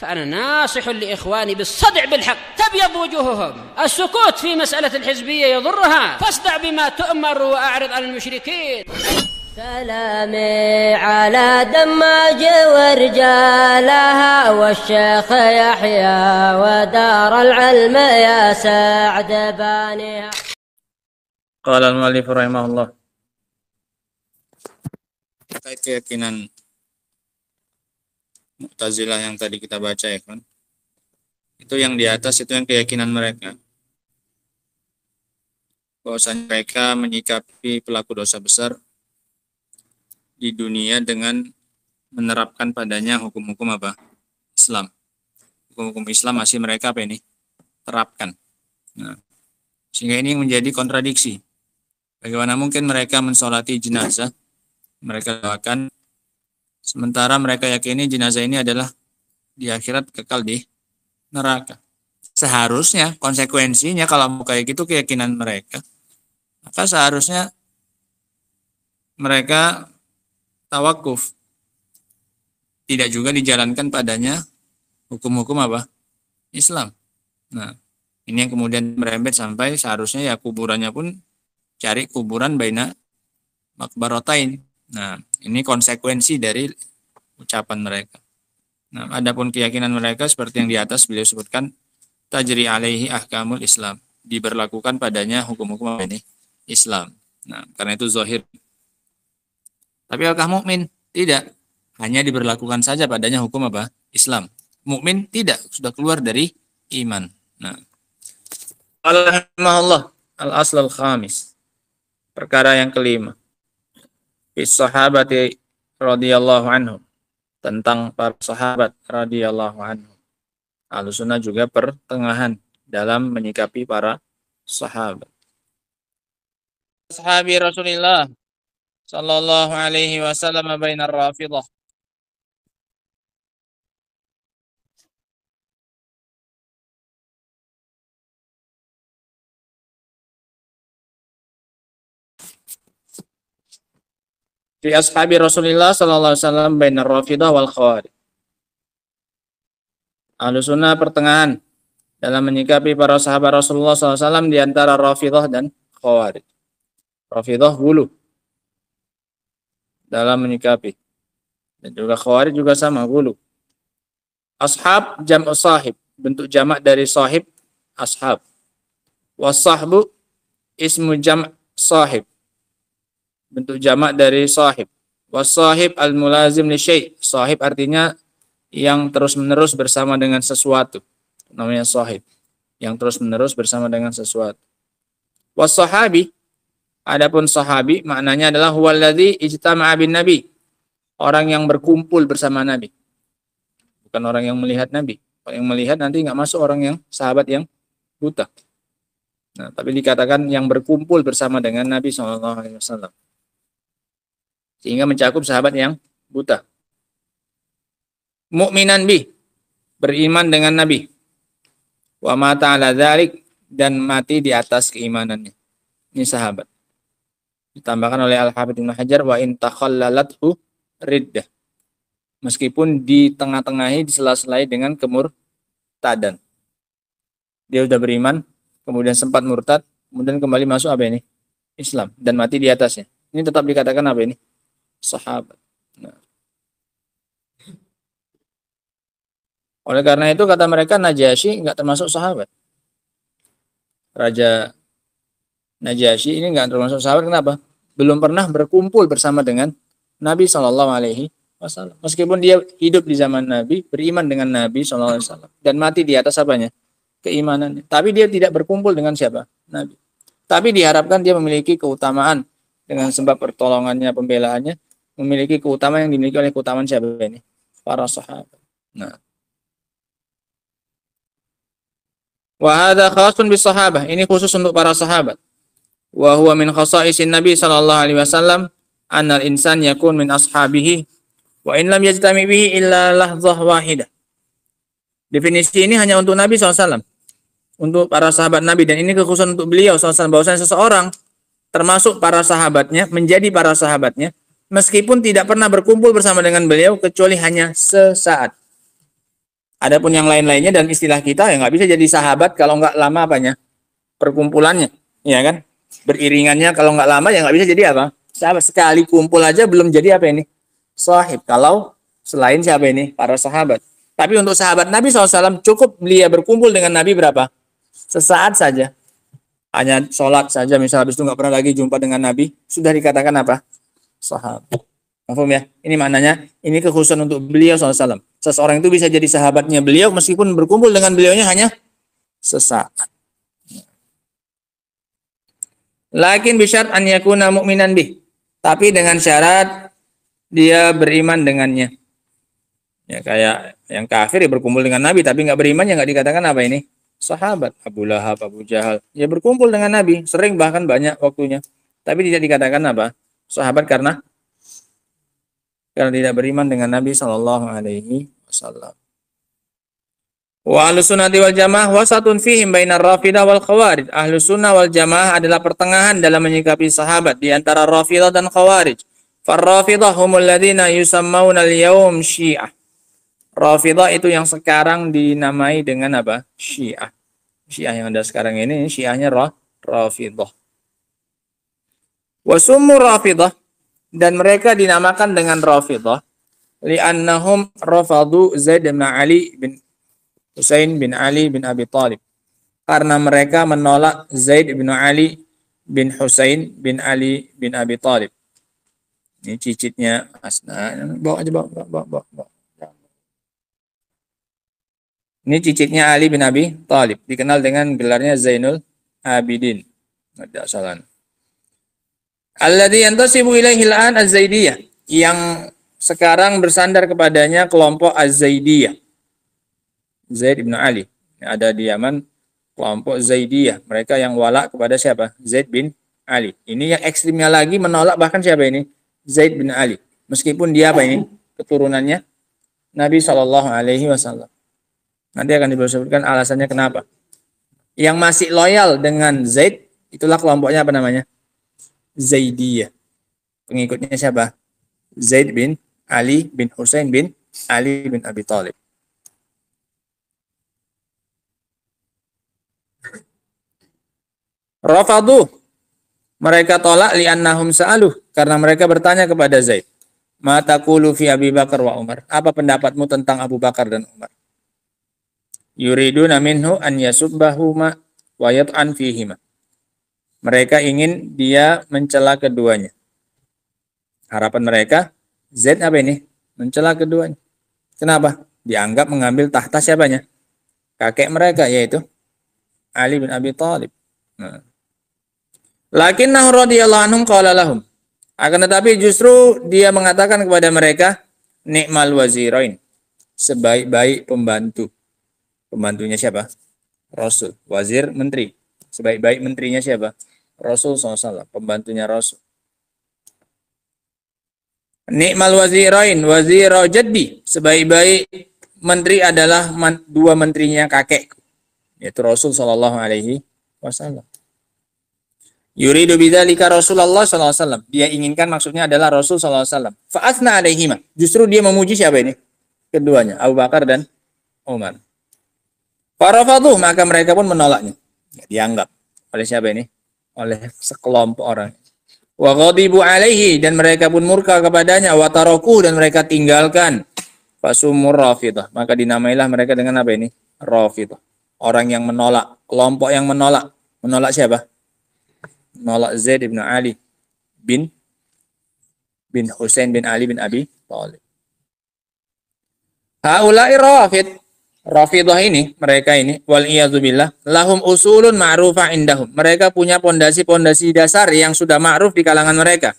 فأنا ناصح لإخواني بالصدع بالحق تبيض وجوههم. السكوت في مسألة الحزبية يضرها، فاصدع بما تؤمر وأعرض عن المشركين. سلامي على دماج ورجالها والشيخ يحيى ودار العلم يا سعد بانيها. قال المؤلف رحمه الله. Terkait keyakinan Mu'tazilah yang tadi kita baca ya kan, itu yang di atas itu yang keyakinan mereka, bahwasanya mereka menyikapi pelaku dosa besar di dunia dengan menerapkan padanya hukum-hukum apa? Islam. Hukum-hukum Islam masih mereka apa ini? Terapkan. Nah, sehingga ini menjadi kontradiksi. Bagaimana mungkin mereka mensolati jenazah, mereka doakan, sementara mereka yakini jenazah ini adalah di akhirat kekal di neraka. Seharusnya konsekuensinya kalau mau kayak gitu keyakinan mereka, maka seharusnya mereka tawakuf, tidak juga dijalankan padanya hukum-hukum apa? Islam. Nah, ini yang kemudian merembet sampai seharusnya ya kuburannya pun cari kuburan baina makbarotain. Nah, ini konsekuensi dari ucapan mereka. Nah, adapun keyakinan mereka seperti yang di atas beliau sebutkan, tajri alaihi ahkamul Islam, diberlakukan padanya hukum-hukum apa ini? Islam. Nah, karena itu zahir. Tapi apakah mukmin? Tidak. Hanya diberlakukan saja padanya hukum apa? Islam. Mukmin tidak, sudah keluar dari iman. Nah, alhamdulillah al-asl al-khamis. Perkara yang kelima. Bis sahabati radhiyallahu anhum, tentang para sahabat radhiyallahu anhum. Ahlussunnah juga pertengahan dalam menyikapi para sahabat. Sahabi Rasulullah sallallahu alaihi wasallam bainar Rafidah. Fi ashabi Rasulullah sallallahu alaihi wasallam bainar Rafidah wal Khawarij. Ahlussunnah pertengahan dalam menyikapi para sahabat Rasulullah sallallahu alaihi wasallam di antara Rafidah dan Khawarij. Rafidah hulu dalam menyikapi, dan juga Khawarij juga sama hulu. Ashab jam'u sahib, bentuk jamak dari sahib ashab. Wasahbu ismu jam' sahib, bentuk jamak dari sahib. Wasahib al-mulazim li syai', sahib artinya yang terus-menerus bersama dengan sesuatu, namanya sahib, yang terus-menerus bersama dengan sesuatu. Was-sahabi, adapun sahabi maknanya adalah huwallazi ijtama'a bin nabi, orang yang berkumpul bersama Nabi, bukan orang yang melihat Nabi. Orang yang melihat nanti nggak masuk orang yang sahabat yang buta. Nah, tapi dikatakan yang berkumpul bersama dengan Nabi SAW, sehingga mencakup sahabat yang buta. Mu'minan bih, beriman dengan Nabi. Wa mata ala dzalik, dan mati di atas keimanannya. Ini sahabat. Ditambahkan oleh Al-Hafidz Ibnu Hajar, wa in takhallalathu riddah, meskipun di tengah-tengahi disela-selai dengan kemurtadan. Dia sudah beriman, kemudian sempat murtad, kemudian kembali masuk apa ini? Islam, dan mati di atasnya. Ini tetap dikatakan apa ini? Sahabat. Nah. Oleh karena itu kata mereka Najasyi enggak termasuk sahabat. Raja Najasyi ini enggak termasuk sahabat. Kenapa? Belum pernah berkumpul bersama dengan Nabi SAW. Meskipun dia hidup di zaman Nabi, beriman dengan Nabi SAW, dan mati di atas apanya? Keimanannya. Tapi dia tidak berkumpul dengan siapa? Nabi. Tapi diharapkan dia memiliki keutamaan dengan sebab pertolongannya, pembelaannya, memiliki keutamaan yang dimiliki oleh keutamaan siapa ini? Para sahabat. Nah. Wa hadza khasun bis sahabah, ini khusus untuk para sahabat. Wa huwa min khasaisin Nabi sallallahu alaihi wasallam annal insan yakun min ashabihi wa in lam yajtami bihi illa lahzah wahidah. Definisi ini hanya untuk Nabi SAW, untuk para sahabat Nabi, dan ini kekhususan untuk beliau SAW, bahwasanya seseorang termasuk para sahabatnya, menjadi para sahabatnya, meskipun tidak pernah berkumpul bersama dengan beliau kecuali hanya sesaat. Adapun yang lain-lainnya dan istilah kita ya nggak bisa jadi sahabat kalau nggak lama apanya perkumpulannya, ya kan? Beriringannya kalau nggak lama ya nggak bisa jadi apa? Sahabat. Sekali kumpul aja belum jadi apa ini? Sahib. Kalau selain siapa ini? Para sahabat. Tapi untuk sahabat Nabi SAW cukup dia berkumpul dengan Nabi berapa? Sesaat saja. Hanya sholat saja misal habis itu nggak pernah lagi jumpa dengan Nabi, sudah dikatakan apa? Sahabat. Paham ya? Ini maknanya, ini kekhususan untuk beliau SAW. Seseorang itu bisa jadi sahabatnya beliau meskipun berkumpul dengan beliaunya hanya sesaat. Lakin bisyarat an yakuna mu'minan bih. Tapi dengan syarat dia beriman dengannya. Ya kayak yang kafir ya berkumpul dengan Nabi tapi nggak beriman ya nggak dikatakan apa ini? Sahabat. Abu Lahab, Abu Jahal. Ya berkumpul dengan Nabi, sering bahkan banyak waktunya. Tapi tidak dikatakan apa? Sahabat karena tidak beriman dengan Nabi Shallallahu Alaihi Wasallam. Wa ahlus sunnati wal jamaah wasatun fihim bainar rafidah wal khawarij. Ahlus sunnah wal jamaah adalah pertengahan dalam menyikapi sahabat di antara rafidah dan khawarij. Farrafidah humul ladzina yusammauna al-yawm syiah. Rafidah itu yang sekarang dinamai dengan apa? Syiah. Syiah yang ada sekarang ini syiahnya Rafidah. Wa summu Rafidah, dan mereka dinamakan dengan Rafidah li'annahum rafadu Zaid bin Ali bin Husain bin Ali bin Abi Thalib. Karena mereka menolak Zaid bin Ali bin Husain bin Ali bin Abi Thalib. Ini cicitnya Asna. Bawa aja, bawa. Ini cicitnya Ali bin Abi Thalib. Dikenal dengan gelarnya Zainul Abidin. Tidak salah. Alladzi yantasibu ilaihi al-an az-Zaidiyah, yang sekarang bersandar kepadanya kelompok Az-Zaidiyah. Zaid bin Ali. Ada di Yaman kelompok Zaidiyah. Mereka yang wala kepada siapa? Zaid bin Ali. Ini yang ekstrimnya lagi menolak bahkan siapa ini? Zaid bin Ali. Meskipun dia apa ini? Keturunannya Nabi Shallallahu Alaihi Wasallam. Nanti akan disebutkan alasannya kenapa. Yang masih loyal dengan Zaid, itulah kelompoknya apa namanya? Zaidiyah. Pengikutnya siapa? Zaid bin Ali bin Husain bin Ali bin Abi Thalib. Rafadu, mereka tolak li'annahum sa'aluh, karena mereka bertanya kepada Zaid. Ma taqulu fi Abi Bakar wa Umar? Apa pendapatmu tentang Abu Bakar dan Umar? Yuriduna minhu an yasubbahuma wa yat'an fihima. Mereka ingin dia mencela keduanya. Harapan mereka, Zaid apa ini? Mencela keduanya. Kenapa? Dianggap mengambil tahta siapanya? Kakek mereka, yaitu Ali bin Abi Thalib. Nah. Lakinnahu radhiyallahu anhum qala lahum. Akan tetapi justru dia mengatakan kepada mereka, ni'mal wazirain. Sebaik-baik pembantu. Pembantunya siapa? Rasul. Wazir, menteri. Sebaik-baik menterinya siapa? Rasul SAW, pembantunya Rasul. Ni'mal wazirain, wazira jaddi. Sebaik-baik menteri adalah dua menterinya kakek, yaitu Rasul Sallallahu Alaihi Wasallam. Yuridu bidzalika Rasulullah Sallallahu Alaihi Wasallam. Dia inginkan maksudnya adalah Rasul Sallallahu Alaihi Wasallam. Fa'athna alaihima. Justru dia memuji siapa ini? Keduanya, Abu Bakar dan Umar. Farafadhuh, maka mereka pun menolaknya. Dianggap oleh siapa ini? Oleh sekelompok orang. Wa ghadibu alaihi, dan mereka pun murka kepadanya. Wa tarakuh, dan mereka tinggalkan. Fasumur Rafidah, maka dinamailah mereka dengan apa ini? Rafidah. Orang yang menolak, kelompok yang menolak. Menolak siapa? Menolak Zaid bin Ali bin Husain bin Ali bin Abi Thalib. Haula'i Rafid. Rafidah ini, mereka ini, wal iyadzubillah, lahum usulun ma'rufah indahum. Mereka punya pondasi-pondasi dasar yang sudah ma'ruf di kalangan mereka.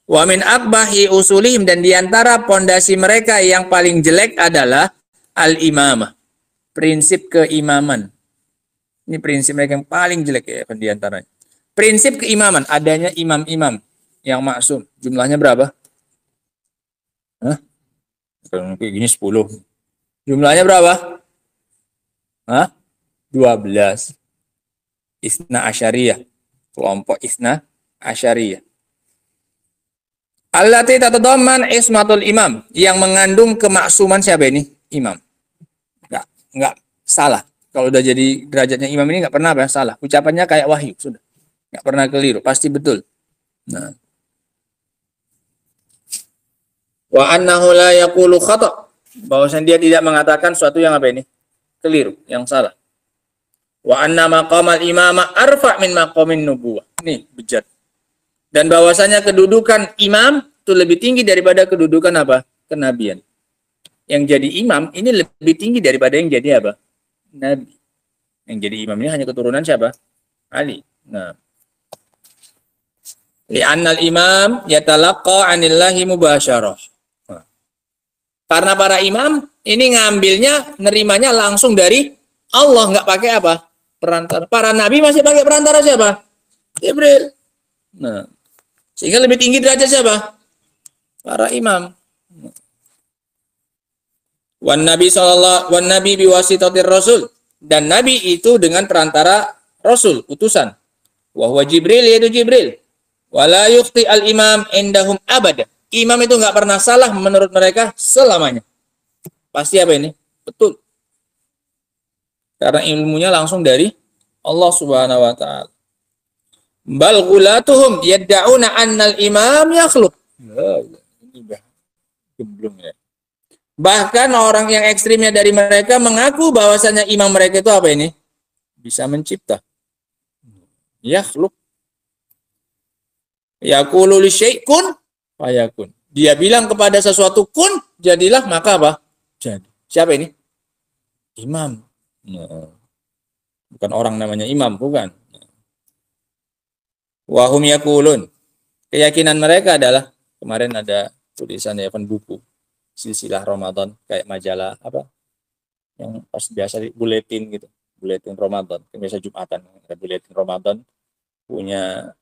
Wa min akbahi usulihim, dan diantara pondasi mereka yang paling jelek adalah al-imamah. Prinsip keimaman. Ini prinsip mereka yang paling jelek ya diantaranya. Prinsip keimaman, adanya imam-imam yang maksum. Jumlahnya berapa? Hah? Kayak gini 10. Jumlahnya berapa? Hah? 12. Isna Asyariyah. Kelompok Isna Asyariyah. Allati tatadamman ismatul imam, yang mengandung kemaksuman siapa ini? Imam. Enggak. nggak salah. Kalau udah jadi derajatnya imam ini nggak pernah salah. Ucapannya kayak wahyu, sudah. Nggak pernah keliru, pasti betul. Nah. Wa annahu la yaqulu khata'. Bahwasanya dia tidak mengatakan sesuatu yang apa ini? Keliru, yang salah. Wa anna maqamal imama arfa' min maqamin nubuwah. Nih, bejat. Dan bahwasanya kedudukan imam itu lebih tinggi daripada kedudukan apa? Kenabian. Yang jadi imam ini lebih tinggi daripada yang jadi apa? Nabi. Yang jadi imam ini hanya keturunan siapa? Ali. Nah. Li'annal imam yatalaqqa 'anillahi mubasyarah. Nah. Karena para imam ini ngambilnya, nerimanya langsung dari Allah, nggak pakai apa? Perantara. Para nabi masih pakai perantara siapa? Jibril. Nah. Sehingga lebih tinggi derajat siapa? Para imam. Wan nabi biwasitatir rasul, dan nabi itu dengan perantara rasul, utusan. Wa huwa Jibril, yaitu Jibril. Wala yukhti al imam indahum abada. Imam itu nggak pernah salah menurut mereka selamanya. Pasti apa ini? Betul. Karena ilmunya langsung dari Allah Subhanahu wa taala. Bal ghulatuhum yad'una annal imam yakhluq. Belum ya. Bahkan orang yang ekstrimnya dari mereka mengaku bahwasanya imam mereka itu apa ini? Bisa mencipta. Yakhluq. Yaqulu li syai' kun fayakun. Dia bilang kepada sesuatu kun, jadilah, maka apa? Jadi. Siapa ini? Imam. Nah. Bukan orang namanya imam, bukan. Wa hum yaqulun. Keyakinan mereka adalah, kemarin ada tulisan ya, buku silsilah Ramadan, kayak majalah apa yang pas biasa di buletin gitu, buletin Ramadan, biasa Jumatan ada buletin Ramadan punya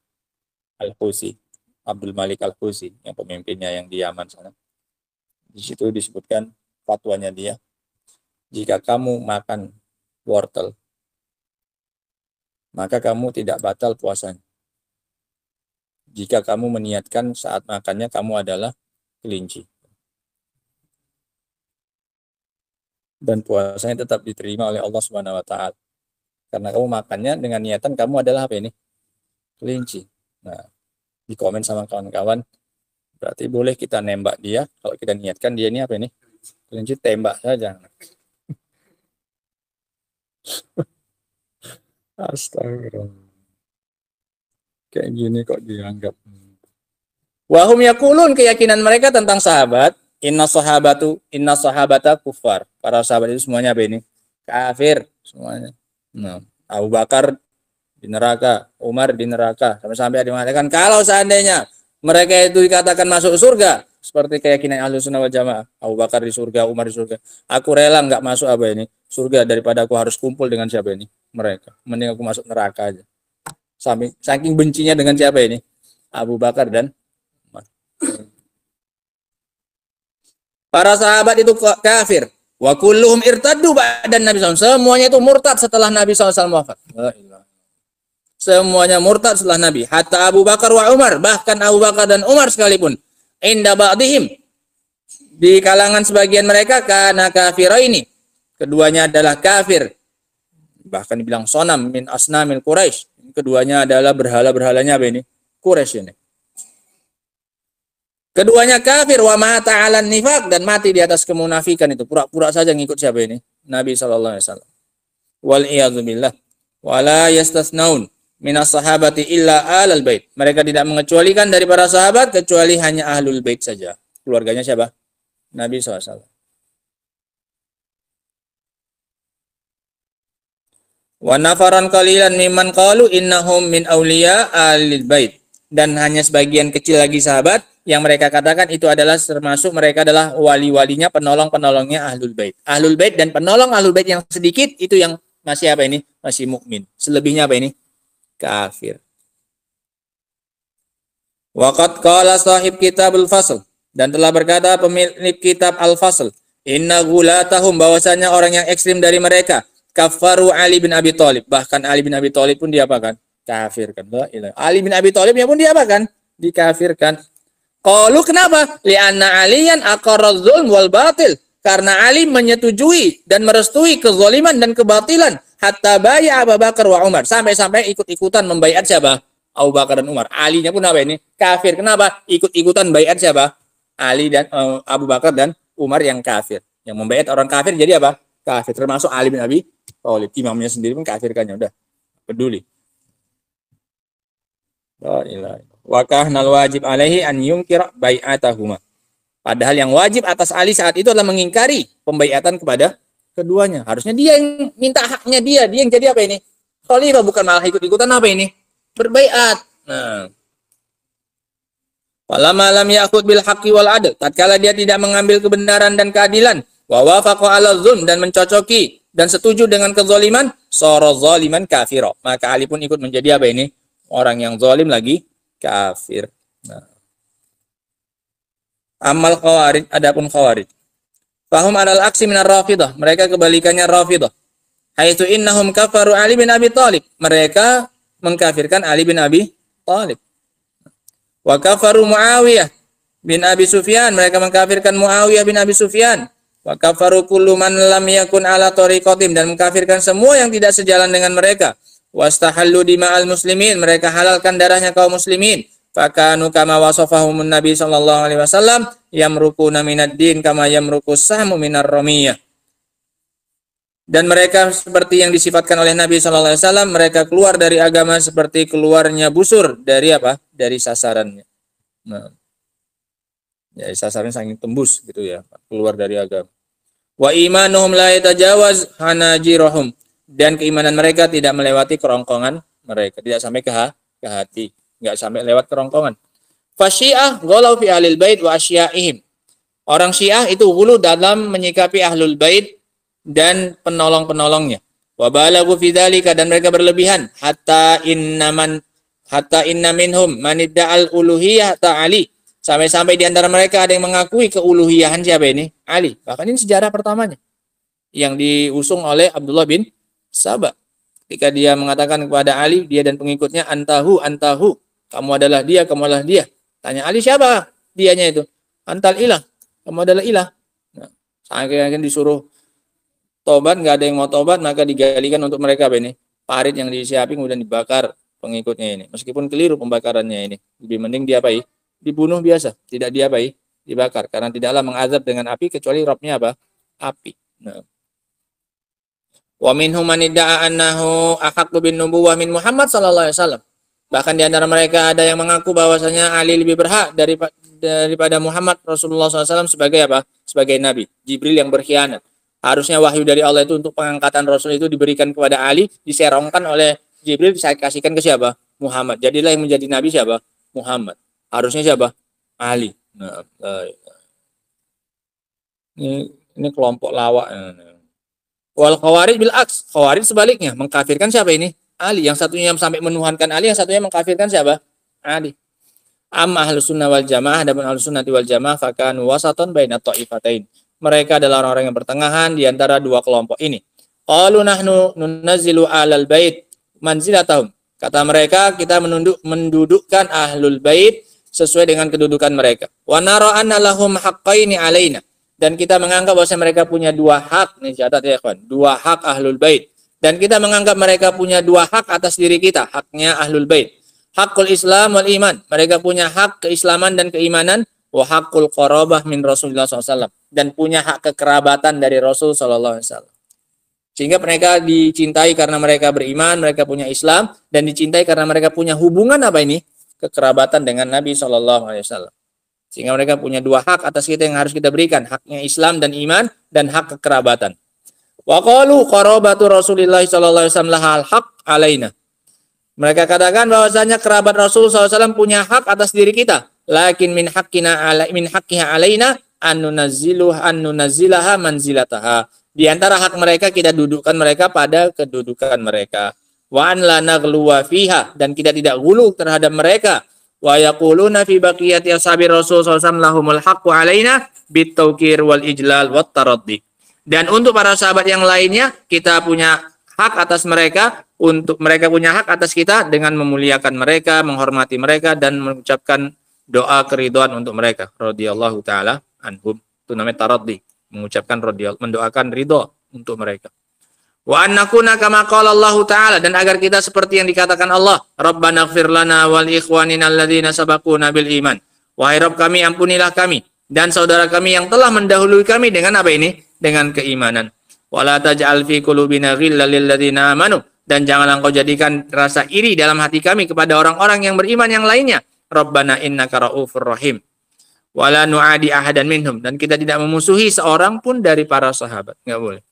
Al-Husi, Abdul Malik Al-Husi, yang pemimpinnya yang di Yaman sana. Di situ disebutkan fatwanya dia, jika kamu makan wortel maka kamu tidak batal puasanya. Jika kamu meniatkan saat makannya kamu adalah kelinci. Dan puasanya tetap diterima oleh Allah Subhanahu wa taala. Karena kamu makannya dengan niatan kamu adalah apa ini? Kelinci. Nah, di komen sama kawan-kawan, berarti boleh kita nembak dia kalau kita niatkan dia ini apa ini? Kelinci, tembak saja. Astagfirullah. Kayak gini kok dianggap. Wahum yaqulun, keyakinan mereka tentang sahabat, inna sahabata kufar. Para sahabat itu semuanya apa ini? Kafir semuanya. Nah, Abu Bakar di neraka, Umar di neraka. Sampai-sampai ada mengatakan kalau seandainya mereka itu dikatakan masuk surga, seperti keyakinan Ahlus Sunnah wal Jamaah, Abu Bakar di surga, Umar di surga, aku rela nggak masuk apa ini? Surga daripada aku harus kumpul dengan siapa ini? Mereka. Mending aku masuk neraka aja. Saking bencinya dengan siapa ini? Abu Bakar dan Umar. Para sahabat itu kafir. Wa kulluhum irtaddu ba'da Nabi SAW. Semuanya itu murtad setelah Nabi SAW wafat. Semuanya murtad setelah Nabi. Hatta Abu Bakar wa Umar. Bahkan Abu Bakar dan Umar sekalipun. Inda ba'dihim. Di kalangan sebagian mereka kana kafiraini. Keduanya adalah kafir. Bahkan dibilang sonam min asnamil Quraisy. Keduanya adalah berhala-berhalanya apa ini? Quraisy ini. Keduanya kafir wa mata 'alan nifaq, dan mati di atas kemunafikan itu. Pura-pura saja ngikut siapa ini? Nabi sallallahu alaihi wasallam. Wal iyadzu billah. Wala yastasnaun minas sahabati illa alal bait. Mereka tidak mengecualikan dari para sahabat kecuali hanya ahlul bait saja. Keluarganya siapa? Nabi sallallahu alaihi wasallam. Wa nafaran qalilan mimman qalu innahum min auliya alil bait, dan hanya sebagian kecil lagi sahabat yang mereka katakan itu adalah termasuk mereka adalah wali-walinya, penolong-penolongnya ahlul bait. Ahlul bait dan penolong ahlul bait yang sedikit itu yang masih apa ini? Masih mukmin. Selebihnya apa ini? Kafir. Waqad qala sahib kitabul fasl, dan telah berkata pemilik kitab Al-Fasl, inna gulatahum, bahwasanya orang yang ekstrim dari mereka kafaru Ali bin Abi Thalib. Bahkan Ali bin Abi Thalib pun diapakan? Kafirkan. Ali bin Abi Thalib pun diapakan? Dikafirkan. Qalu, kenapa? Li'anna aliyan aqarra zulm wal batil. karena Ali menyetujui dan merestui kezaliman dan kebatilan hatta baya Abu Bakar wa Umar, sampai-sampai ikut-ikutan membaiat siapa? Abu Bakar dan Umar. Alinya pun apa ini? Kafir. Kenapa? Ikut-ikutan baiat siapa? Ali dan Abu Bakar dan Umar yang kafir. Yang membaiat orang kafir jadi apa? Kafir. Termasuk Ali bin Abi Thalib. Imamnya sendiri pun kafirkannya, udah. Peduli. La ilaha illallah. Wa kahnal wajib alaihi an yunkira bai'atahuma. Padahal yang wajib atas Ali saat itu adalah mengingkari pembaiatan kepada keduanya. Harusnya dia yang minta haknya, dia yang jadi apa ini? Khalifah, bukan malah ikut-ikutan apa ini? Berbaiat. Nah. Falamma lam ya'khud bil haqqi wal adl, tatkala dia tidak mengambil kebenaran dan keadilan, wa wafaqa 'ala zulm, dan mencocoki dan setuju dengan kezaliman, sara zaliman kafira. Maka Ali pun ikut menjadi apa ini? Orang yang zalim lagi kafir. Nah. Amal khawarij, adapun khawarij. Fahum alal aksi minar rafidah, mereka kebalikannya rafidah. Haitsu innahum kafaru Ali bin Abi Thalib, mereka mengkafirkan Ali bin Abi Thalib. Wa kafaru Muawiyah bin Abi Sufyan, mereka mengkafirkan Muawiyah bin Abi Sufyan. Wa kafaru kullu man lam yakun ala tariqatim, dan mengkafirkan semua yang tidak sejalan dengan mereka. Wastahallu dima'al muslimin, mereka halalkan darahnya kaum muslimin. Fakanu kama wasafahumun Nabi sallallahu alaihi wasallam yamrukuna minad din kama yamruku sahmu minar ramiyah. Dan mereka seperti yang disifatkan oleh Nabi sallallahu alaihi wasallam, mereka keluar dari agama seperti keluarnya busur dari apa? Dari sasarannya. Nah. Ya, sasarannya saking tembus gitu ya, keluar dari agama. Wa imanuhum la yatajawaz hanajirahum, dan keimanan mereka tidak melewati kerongkongan mereka, tidak sampai ke hati. Nggak sampai lewat kerongkongan. Fasyiah ghalau fi ahlil bait wa asyaihim. Orang Syiah itu hulu dalam menyikapi ahlul bait dan penolong-penolongnya. Wa balaghu fi dzalika, dan mereka berlebihan hatta inna minhum man idda'al uluhiyah ta Ali. Sampai-sampai di antara mereka ada yang mengakui keuluhiyahan siapa ini? Ali. Bahkan ini sejarah pertamanya yang diusung oleh Abdullah bin Sabah. Ketika dia mengatakan kepada Ali, dia dan pengikutnya, antahu, kamu adalah dia, kamu adalah dia. Tanya Ali, siapa dianya itu? Antal ilah, kamu adalah ilah. Nah, akhirnya disuruh tobat, nggak ada yang mau tobat, maka digalikan untuk mereka apa ini? Parit yang disiapin kemudian dibakar pengikutnya ini. Meskipun keliru pembakarannya ini, lebih mending dia apa? Dibunuh biasa, tidak dia apa? Dibakar, karena tidaklah mengazab dengan api kecuali robnya apa? Api. Nah. Wa minhum man idda'a annahu ahaqqu bin nubuwwah min Muhammad sallallahu alaihi wasallam. Bahkan di antara mereka ada yang mengaku bahwasanya Ali lebih berhak daripada Muhammad Rasulullah SAW sebagai apa? Sebagai Nabi. Jibril yang berkhianat. Harusnya wahyu dari Allah itu untuk pengangkatan Rasul itu diberikan kepada Ali, diserongkan oleh Jibril, saya kasihkan ke siapa? Muhammad. Jadilah yang menjadi Nabi siapa? Muhammad. Harusnya siapa? Ali. Nah, ini kelompok lawak. Wal khawarij bil aks. Khawarij sebaliknya, mengkafirkan siapa ini? Ali. Yang satunya sampai menuhankan Ali, yang satunya mengkafirkan siapa? Ali. Amma ahlus sunnah wal jamaah, adapun ahlus sunnah wal jamaah fakanu wasaton baina ta'ifatain. Mereka adalah orang-orang yang pertengahan di antara dua kelompok ini. Qalu nahnu nunazzilu alal bait manzilatahum. Kata mereka, kita mendudukkan ahlul bait sesuai dengan kedudukan mereka. Wa nara anna lahum haqqaini alaina. Dan kita menganggap bahwa mereka punya dua hak. Nih catat ya kawan, dua hak ahlul bait. Dan kita menganggap mereka punya dua hak atas diri kita, haknya ahlul bait. Hakul Islam wal iman. Mereka punya hak keislaman dan keimanan. Wa hakul qarabah min Rasulullah SAW. Dan punya hak kekerabatan dari Rasul SAW. Sehingga mereka dicintai karena mereka beriman, mereka punya Islam, dan dicintai karena mereka punya hubungan apa ini? Kekerabatan dengan Nabi SAW. Sehingga mereka punya dua hak atas kita yang harus kita berikan. Haknya Islam dan iman, dan hak kekerabatan. Wa qalu qarabatu Rasulillah sallallahu alaihi wasallam lahal haq alaina. Mereka katakan bahwasanya kerabat Rasul sallallahu alaihi wasallam punya hak atas diri kita. Lakin min haqqiha alaina an nunazzilaha manzilataha. Di antara hak mereka kita dudukkan mereka pada kedudukan mereka. Wa an la naghluwa fiha, dan kita tidak gulu terhadap mereka. Wa yaquluna fi baqiyati ashabi Rasul sallallahu alaihi wasallam lahumul haqqu alaina bitawqir wal ijlal wat taraddi. Dan untuk para sahabat yang lainnya, kita punya hak atas mereka, untuk mereka punya hak atas kita dengan memuliakan mereka, menghormati mereka, dan mengucapkan doa keridhaan untuk mereka. Radhiyallahu ta'ala anhum. Itu namanya taraddi. mengucapkan radhiyallahu, mendoakan ridho untuk mereka. Wa an nakuna kama qala Allah Ta'ala, dan agar kita seperti yang dikatakan Allah, Rabbana ighfir lana wal ikhwanina alladzina sabaquna bil iman. Wahai Rabb kami, ampunilah kami dan saudara kami yang telah mendahului kami dengan apa ini? Dengan keimanan. Wala taj'al fi qulubina ghillan lil ladzina amanu, dan janganlah engkau jadikan rasa iri dalam hati kami kepada orang-orang yang beriman yang lainnya. Rabbana innaka raufur rahim. Wala nu'adi ahadan minhum, dan kita tidak memusuhi seorang pun dari para sahabat, enggak boleh.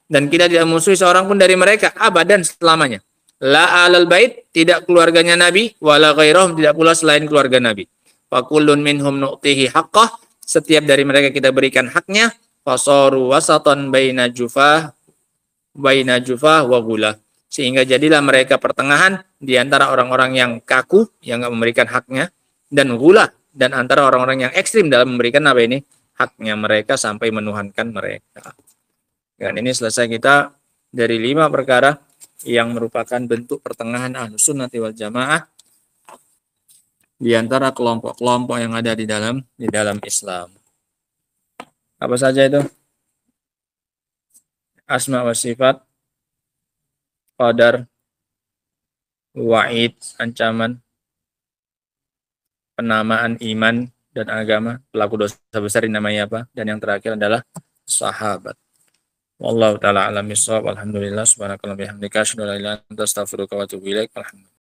Dan kita tidak memusuhi seorang pun dari mereka abadan selamanya. La alal bait, tidak keluarganya Nabi, wala ghairahum, tidak pula selain keluarga Nabi. Fa kullun minhum nu'tihi haqqah, setiap dari mereka kita berikan haknya. Fasaru wasatan baina jufah wa gula, sehingga jadilah mereka pertengahan di antara orang-orang yang kaku yang enggak memberikan haknya, dan gula, dan antara orang-orang yang ekstrim dalam memberikan apa ini? Haknya mereka sampai menuhankan mereka. Dan ini selesai kita dari 5 perkara yang merupakan bentuk pertengahan Ahlus Sunnah wal Jamaah di antara kelompok-kelompok yang ada di dalam Islam. Apa saja itu? Asma wa sifat, qadar, wa'id, ancaman, penamaan iman dan agama, pelaku dosa besar dinamai apa, dan yang terakhir adalah sahabat. Wallahu taala alam bissawab. Alhamdulillah subhanakallah bihamdika asyhadu an la ilaha illa anta astaghfiruka wa atubu ilaik. Alhamdulillah.